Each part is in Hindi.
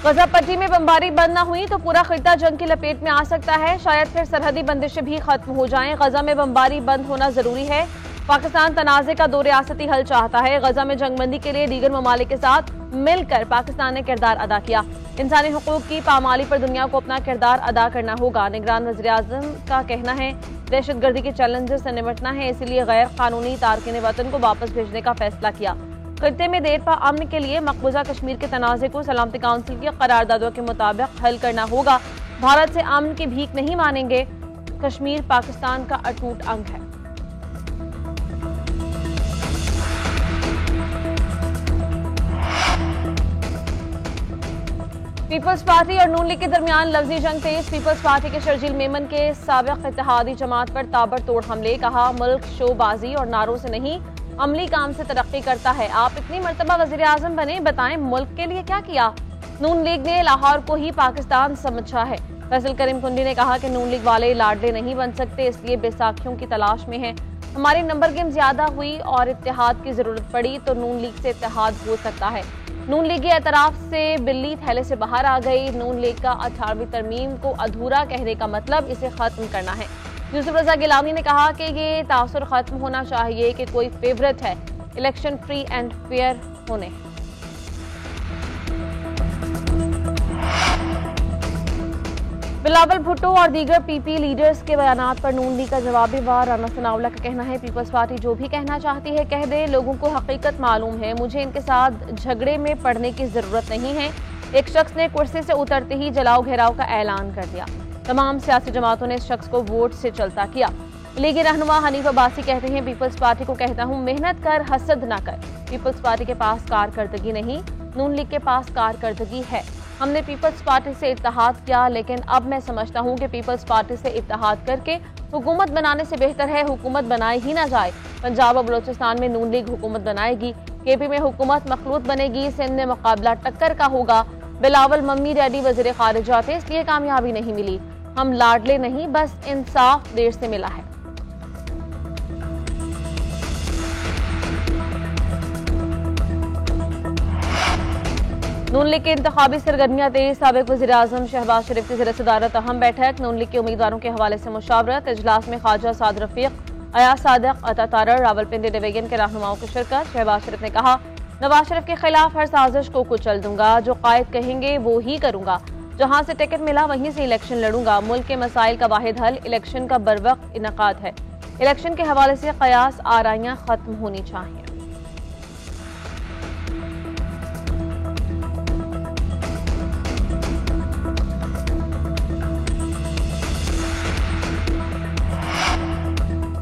गजा पट्टी में बमबारी बंद न हुई तो पूरा खित्ता जंग की लपेट में आ सकता है। शायद फिर सरहदी बंदिशें भी खत्म हो जाएं। गजा में बमबारी बंद होना जरूरी है। पाकिस्तान तनाज़े का 2 रियासती हल चाहता है। गजा में जंगबंदी के लिए दीगर ममालिक के साथ मिलकर पाकिस्तान ने किरदार अदा किया। इंसानी हुकूक की पामाली पर दुनिया को अपना किरदार अदा करना होगा। निगरान वज़ीर-ए-आज़म का कहना है दहशतगर्दी के चैलेंजेस से निपटना है, इसीलिए गैर कानूनी तारकिन वतन को वापस भेजने का फैसला किया। खित्ते में देरपा अमन के लिए मकबूजा कश्मीर के तनाज़े को सलामती काउंसिल की करारदादों के मुताबिक हल करना होगा। भारत से अमन की भीख नहीं मानेंगे। कश्मीर पाकिस्तान का अटूट अंग है। पीपल्स पार्टी और नून लीग के दरमियान लफ्जी जंग तेज। पीपल्स पार्टी के शर्जील मेमन के साबिक इत्तेहादी जमात पर ताबड़तोड़ हमले। कहा मुल्क शोबाजी और नारों से नहीं अमली काम से तरक्की करता है। आप इतनी मर्तबा वज़ीर आज़म बने, बताएं मुल्क के लिए क्या किया। नून लीग ने लाहौर को ही पाकिस्तान समझा है। फैसल करीम कुंडी ने कहा कि नून लीग वाले लाडले नहीं बन सकते, इसलिए बैसाखियों की तलाश में हैं। हमारी नंबर गेम ज्यादा हुई और इत्तेहाद की जरूरत पड़ी तो नून लीग से इत्तेहाद हो सकता है। नून लीग के एतराफ से बिल्ली थैले से बाहर आ गई। नून लीग का 18वीं तरमीम को अधूरा कहने का मतलब इसे खत्म करना है। यूसुफ रजा गिलानी ने कहा कि ये तासुर खत्म होना चाहिए कि कोई फेवरेट है। इलेक्शन फ्री एंड फेयर होने। बिलावल भुट्टो और दीगर पीपी लीडर्स के बयानात पर नून लीग का जवाबी वार। राना सनाउल्लाह का कहना है पीपल्स पार्टी जो भी कहना चाहती है कह दे, लोगों को हकीकत मालूम है। मुझे इनके साथ झगड़े में पड़ने की जरूरत नहीं है। एक शख्स ने कुर्सी से उतरते ही जलाओ घेराव का ऐलान कर दिया। तमाम सियासी जमातों ने इस शख्स को वोट से चलता किया। लीगी रहनुमा हनीफ अब्बासी कहते हैं पीपल्स पार्टी को कहता हूं मेहनत कर, हसद ना कर। पीपल्स पार्टी के पास कारकर्दगी नहीं, नून लीग के पास कारकर्दगी है। हमने पीपल्स पार्टी से इत्तेहाद किया, लेकिन अब मैं समझता हूं कि पीपल्स पार्टी से इत्तेहाद करके हुकूमत बनाने से बेहतर है हुकूमत बनाई ही ना जाए। पंजाब और बलोचिस्तान में नून लीग हुकूमत बनाएगी। केपी में हुकूमत मखलूत बनेगी। सिंध में मुकाबला टक्कर का होगा। बिलावल मम्मी डैडी वजीर खारिजा थे, इसलिए कामयाबी नहीं मिली। हम लाडले नहीं, बस इंसाफ देर से मिला है। नून लीग के इंतखाबी सरगर्मियां तेज। साबिक वज़ीर आज़म शहबाज शरीफ की ज़ेर सदारत अहम बैठक। नून लीग के उम्मीदवारों के हवाले से मुशावरत। इजलास में ख्वाजा साद रफीक, अयाज सादिक, अता तारड़, रावलपिंडी डिवीजन के रहनुमाओं की शिरकत। शहबाज शरीफ ने कहा नवाज शरीफ के खिलाफ हर साजिश को कुचल दूंगा। जो कायद कहेंगे वो ही करूंगा। जहां से टिकट मिला वहीं से इलेक्शन लड़ूंगा। मुल्क के मसाइल का वाहिद हल इलेक्शन का बरवक्त इनकाद है। इलेक्शन के हवाले से कयास आराइयां खत्म होनी चाहिए।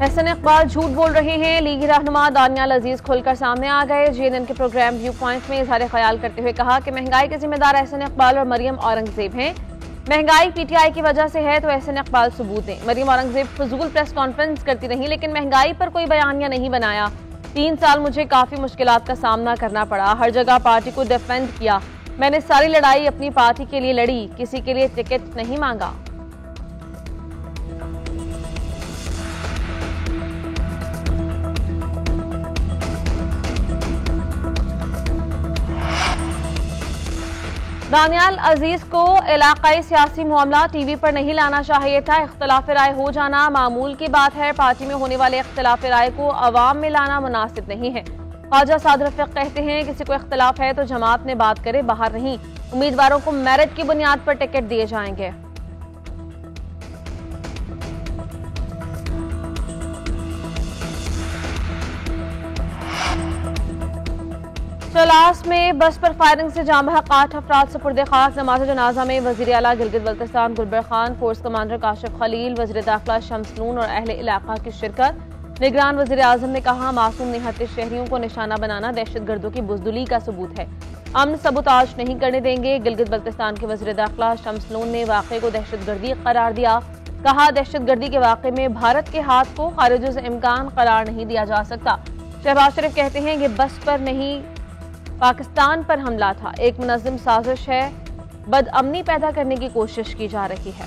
एहसन इकबाल झूठ बोल रहे हैं। लीगी रहनुमा दानियाल अजीज खुलकर सामने आ गए। JNN के प्रोग्राम व्यू पॉइंट में इजहार ख्याल करते हुए कहा कि महंगाई के जिम्मेदार एहसन इकबाल और मरियम औरंगजेब हैं। महंगाई PTI की वजह से है तो एहसन इकबाल सबूत दें। मरियम औरंगजेब फजूल प्रेस कॉन्फ्रेंस करती रही, लेकिन महंगाई पर कोई बयानिया नहीं बनाया। 3 साल मुझे काफी मुश्किलात का सामना करना पड़ा। हर जगह पार्टी को डिफेंड किया। मैंने सारी लड़ाई अपनी पार्टी के लिए लड़ी, किसी के लिए टिकट नहीं मांगा। दानियाल अजीज को इलाकाई सियासी मामला TV पर नहीं लाना चाहिए था। इख्तिलाफ राय हो जाना मामूल की बात है। पार्टी में होने वाले इख्तिलाफ राय को अवाम में लाना मुनासिब नहीं है। ख्वाजा साद रफीक कहते हैं किसी को इख्तिलाफ है तो जमात में बात करे, बाहर नहीं। उम्मीदवारों को मेरिट की बुनियाद पर टिकट दिए जाएंगे। चलास में बस पर फायरिंग से जाम बहक 8 अफराद सुपुर्द खाक। नमाज जनाजा में वजीर आला गिलगित बल्तिस्तान गुलबर खान, फोर्स कमांडर काशिफ खलील, वजीर दाखिला शम्स नून और अहले इलाका की शिरकत। निगरान वजीर आजम ने कहा मासूम निहत्ते शहरियों को निशाना बनाना दहशतगर्दों की बुजदुली का सबूत है। अमन सबूताज नहीं करने देंगे। गिलगित बल्तिस्तान के वजीर दाखिला शम्स नून ने वाक़े को दहशतगर्दी करार दिया। कहा दहशतगर्दी के वाक़े में भारत के हाथ को खारिज से इम्कान करार नहीं दिया जा सकता। शहबाज शरीफ कहते हैं कि बस पर नहीं पाकिस्तान पर हमला था, एक मुनज़्ज़म साजिश है, बदअमनी पैदा करने की कोशिश की जा रही है।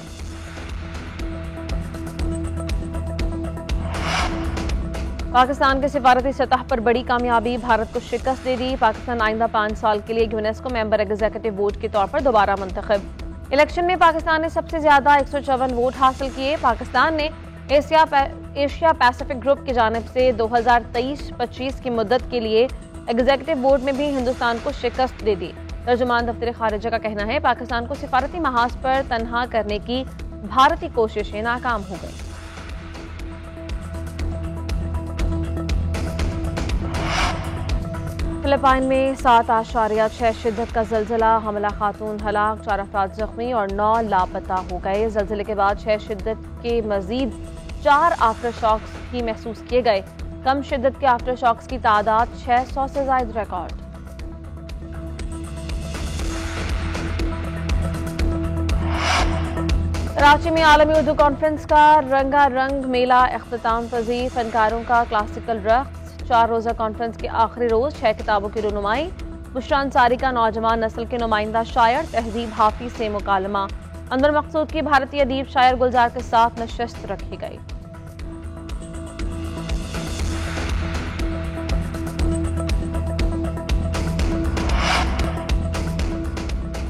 पाकिस्तान के सिफारती सतह पर बड़ी कामयाबी, भारत को शिकस्त दे दी। पाकिस्तान आइंदा 5 साल के लिए यूनेस्को मेंबर एग्जीक्यूटिव बोर्ड के तौर पर दोबारा मुंतखब। इलेक्शन में पाकिस्तान ने सबसे ज्यादा 154 वोट हासिल किए। पाकिस्तान ने एशिया पैसिफिक ग्रुप की जानिब से 2023-25 की मुद्दत के लिए एग्जीक्यूटिव बोर्ड में भी हिंदुस्तान को शिकस्त दे दी। तर्जुमान दफ्तर खारिजा का कहना है पाकिस्तान को सिफारती महाज पर तनहा करने की भारतीय कोशिशें नाकाम हो गई। फिलिपाइन में 7.6 शिद्दत का जल्जला, हमला, खातून हलाक, 4 अफराद जख्मी और 9 लापता हो गए। जल्जले के बाद 6 शिद्दत के मजीद 4 आफ्टर शॉक्स भी महसूस किए गए। कम शिद्दत के आफ्टर शॉक्स की तादाद 600 से ज्यादा रिकॉर्ड। कराची में आलमी उर्दू कॉन्फ्रेंस का रंगारंग मेला इख्तिताम पजीर, फनकारों का क्लासिकल रक्स। 4 रोज़ा कॉन्फ्रेंस के आखिरी रोज 6 किताबों की रुनुमाई। बुशरा अंसारी का नौजवान नस्ल के नुमाइंदा शायर तहजीब हाफिज से मुकालमा। अनवर मकसूद की भारतीय अदीब शायर गुलजार के साथ नशस्त रखी गई।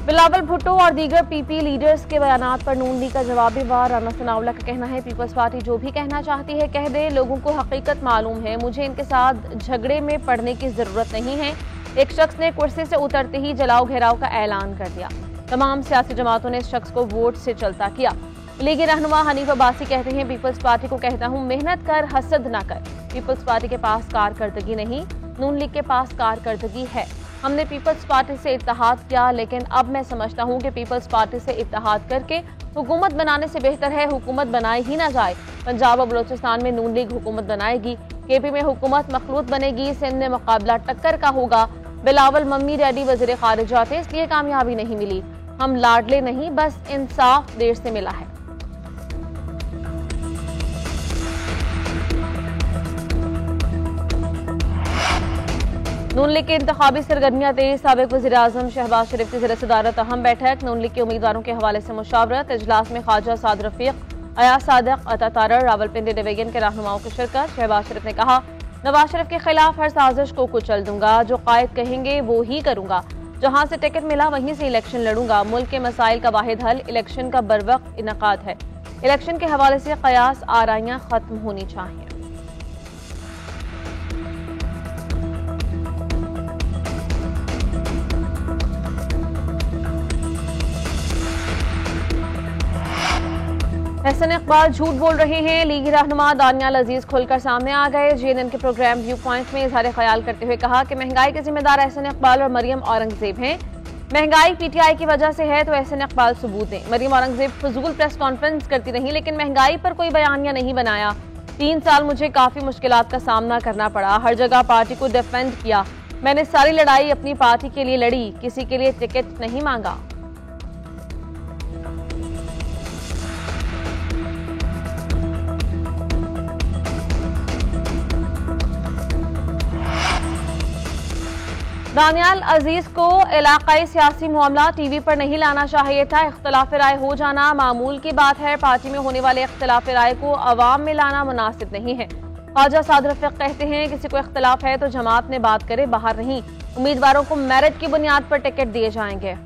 बिलावल भुट्टो और दीगर पीपी लीडर्स के बयानात पर नून लीग का जवाबी वार। राना सनाउल्लाह का कहना है पीपल्स पार्टी जो भी कहना चाहती है कह दे, लोगों को हकीकत मालूम है, मुझे इनके साथ झगड़े में पड़ने की जरूरत नहीं है। एक शख्स ने कुर्सी से उतरते ही जलाओ घेराव का ऐलान कर दिया। तमाम सियासी जमातों ने इस शख्स को वोट से चलता किया। लीगी रहनुमा हनीफ अब्बासी कहते हैं पीपल्स पार्टी को कहता हूँ मेहनत कर, हसद ना कर। पीपल्स पार्टी के पास कारकर्दगी नहीं, नून लीग के पास कारकर्दगी है। हमने पीपल्स पार्टी से इत्तेहाद किया, लेकिन अब मैं समझता हूं कि पीपल्स पार्टी से इत्तेहाद करके हुकूमत बनाने से बेहतर है हुकूमत बनाई ही ना जाए। पंजाब और बलोचिस्तान में नून लीग हुकूमत बनाएगी, केपी में हुकूमत मखलूत बनेगी, सिंध में मुकाबला टक्कर का होगा। बिलावल मम्मी डैडी वज़ीर खारिजा थे, इसलिए कामयाबी नहीं मिली। हम लाडले नहीं, बस इंसाफ देर से मिला है। नून लीग की इंतखाबी सरगर्मियां तेज, साबिक वज़ीर आज़म शहबाज शरीफ की ज़ेर सदारत अहम बैठक। नून लीग के उम्मीदवारों के हवाले से मुशावरत। इजलास में ख्वाजा साद रफीक, अयाज सादिक, अता तारड़, रावलपिंडी डिवीजन के रहनुमाओं की शिरकत। शहबाज शरीफ ने कहा नवाज शरीफ के खिलाफ हर साजिश को कुचल दूंगा, जो कायद कहेंगे वो ही करूंगा। जहां से टिकट मिला वहीं से इलेक्शन लड़ूंगा। मुल्क के मसाइल का वाहिद हल इलेक्शन का बरवक्त इनकाद है। इलेक्शन के हवाले से कयास आराइयां खत्म होनी चाहिए। एहसन इकबाल झूठ बोल रहे हैं। लीगी रहनुमा दानियाल अजीज खुलकर सामने आ गए। JNN के प्रोग्राम व्यू पॉइंट में इजहार ख्याल करते हुए कहा कि महंगाई के जिम्मेदार एहसन इकबाल और मरियम औरंगजेब हैं। महंगाई PTI की वजह से है तो एहसन इकबाल सबूत दें। मरियम औरंगजेब फजूल प्रेस कॉन्फ्रेंस करती रही, लेकिन महंगाई पर कोई बयानिया नहीं बनाया। 3 साल मुझे काफी मुश्किलात का सामना करना पड़ा, हर जगह पार्टी को डिफेंड किया। मैंने सारी लड़ाई अपनी पार्टी के लिए लड़ी, किसी के लिए टिकट नहीं मांगा। दानियाल अजीज को इलाकाई सियासी मामला TV पर नहीं लाना चाहिए था। इख्तिलाफ राय हो जाना मामूल की बात है। पार्टी में होने वाले इख्तिलाफ राय को अवाम में लाना मुनासिब नहीं है। ख्वाजा साद रफीक कहते हैं किसी को इख्तिलाफ है तो जमात में बात करे, बाहर नहीं। उम्मीदवारों को मेरिट की बुनियाद पर टिकट दिए जाएंगे।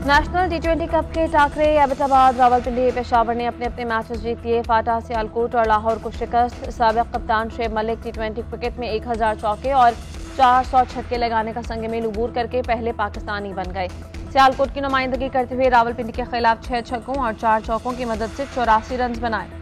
नेशनल T20 कप के टाकरे एबटाबाद, रावलपिंडी, पेशावर ने अपने अपने मैचेस जीत लिए। फाटा, सियालकोट और लाहौर को शिकस्त। साबिक कप्तान शुएब मलिक T20 क्रिकेट में 1000 चौके और 400 छक्के लगाने का संग में अबूर करके पहले पाकिस्तानी बन गए। सियालकोट की नुमाइंदगी करते हुए रावलपिंडी के खिलाफ 6 छक्कों और 4 चौकों की मदद से 84 रन बनाए।